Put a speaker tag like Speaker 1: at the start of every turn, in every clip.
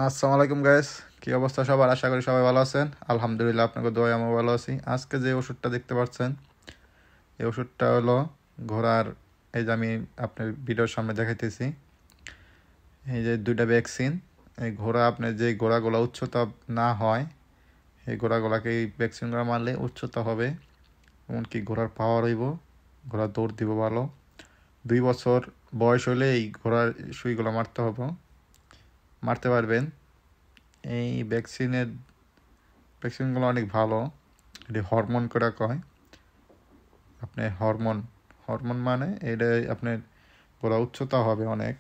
Speaker 1: আসসালামু আলাইকুম গাইস, কি অবস্থা সবার? আশা করি সবাই ভালো আছেন। আলহামদুলিল্লাহ, আপনাকে দোয়ায় আমি ভালো আছি। আজকে যে ওষুধটা দেখতে পাচ্ছেন, এই ওষুধটা হলো ঘোড়ার। এই যে আমি আপনার ভিডিওর সামনে দেখাইতেছি, এই যে দুইটা ভ্যাকসিন। এই ঘোড়া আপনার যে ঘোড়াগুলো উচ্চতা না হয়, এই ঘোড়াগুলাকে এই ভ্যাকসিনগুলো মারলে উচ্চতা হবে, এমনকি ঘোড়ার পাওয়ার হইব, ঘোড়া দৌড় দিব ভালো। 2 বছর বয়স হলে এই ঘোড়ার সুইগুলো মারতে পারবেন। এই ভ্যাকসিনগুলো অনেক ভালো। এটি হরমোন করে কয়, আপনার হরমোন হরমোন মানে এটা আপনার গোড়া উচ্চতা হবে অনেক।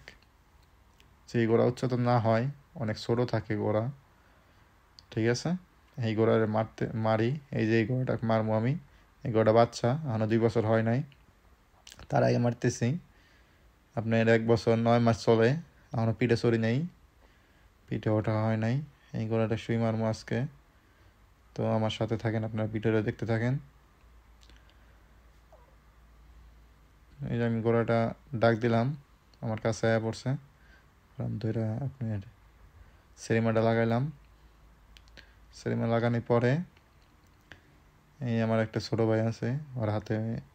Speaker 1: যেই গোড়া উচ্চতা না হয়, অনেক ছোটো থাকে গোড়া, ঠিক আছে। এই গোড়ার মারি, এই যে এই গোড়াটা মারবো আমি। এই গোড়া বাচ্চা, এখনো 2 বছর হয় নাই, তার আগে মারতেছি। আপনার 1 বছর 9 মাস চলে, এখনো পিঠে চড়ি নেই, পিঠে ওঠা হয় নাই। এই গোড়াটা শুই মারবো আজকে। তো আমার সাথে থাকেন, আপনার ভিডিওটা দেখতে থাকেন। এই যে আমি গোড়াটা ডাক দিলাম, আমার কাছে আয়া পড়ছে। ধরে আপনার সেরিমাটা লাগাইলাম। সেরিমা লাগানোর পরে এই আমার একটা ছোটো ভাই আছে, ওর হাতে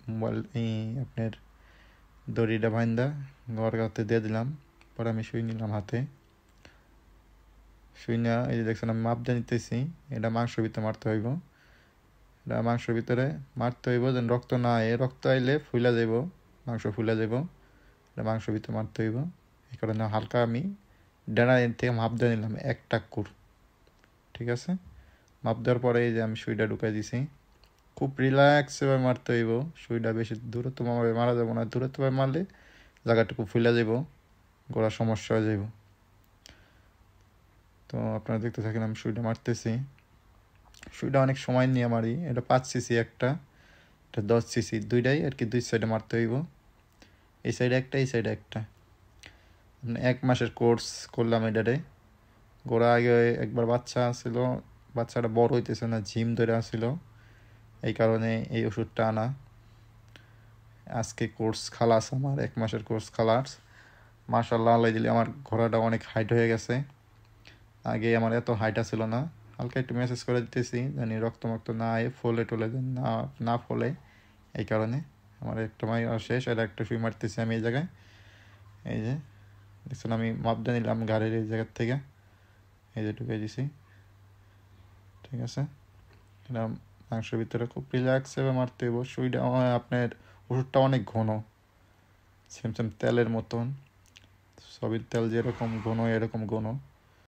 Speaker 1: মোবাইল এই আপনার দড়িটা বাইন্দা ঘর হাতে দিয়ে দিলাম। পরে আমি শুই নিলাম হাতে। শুই না, এই যে দেখছেন আমি মাপ দিয়ে নিতেছি। এটা মাংসের ভিতরে মারতে হইব, এটা মাংসের ভিতরে মারতে হইব, যেন রক্ত না আয়। রক্ত আইলে ফুলা যাব, মাংস ফুলা যাব। এটা মাংসের ভিতরে মারতে হইব। এই কারণে হালকা আমি ডানা থেকে মাপ দিয়ে নিলাম 1 টাক্কুর, ঠিক আছে। মাপ দেওয়ার পরে এই যে আমি সুইটা ঢুকাই দিছি। খুব রিল্যাক্সভাবে মারতে হইব। সুইটা বেশি দূরত্বভাবে মারা যাবো না, দূরত্বভাবে মারলে জায়গাটুকু ফুলে যাব, গোড়ার সমস্যা হয়ে যাব। তো আপনারা দেখতে থাকেন, আমি সুইটা মারতেছি। সুইটা অনেক সময় নিয়ে মারি। এটা 5 সিসি একটা, এটা 10 সিসি, দুইটাই আর কি, দুই সাইডে মারতে হইব। এই সাইডে একটা, এই সাইডে একটা। 1 মাসের কোর্স করলাম এটারে। গোড়া আগে একবার বাচ্চা ছিল, বাচ্চাটা বড় হইতেছে না, ঝিম ধরে আসছিল, এই কারণে এই ওষুধটা আনা। আজকে কোর্স খালাস, আমার 1 মাসের কোর্স খালাস। মাশাল্লাহ, আল্লাহ দিলে আমার ঘোড়াটা অনেক হাইট হয়ে গেছে। আগে আমার এত হাইটা ছিল না। হালকা একটু মেসেজ করে দিতেছি, জানি রক্ত না আয়ে ফলে টলে না না ফলে। এই কারণে আমার একটা মাই শেষ, এটা একটা শুই মারতেছি আমি এই জায়গায়। এই যে দেখছেন, আমি মাপ দিয়ে নিলাম গাড়ির এই জায়গার থেকে। এই যে ঢুকে দিছি, ঠিক আছে। এটা মাংসের ভিতরে খুব রিল্যাক্সভাবে মারতে হইব। সুইটা আপনার ওষুধটা অনেক ঘন, সেম তেলের মতন। সবির তেল যেরকম ঘন, এরকম ঘন।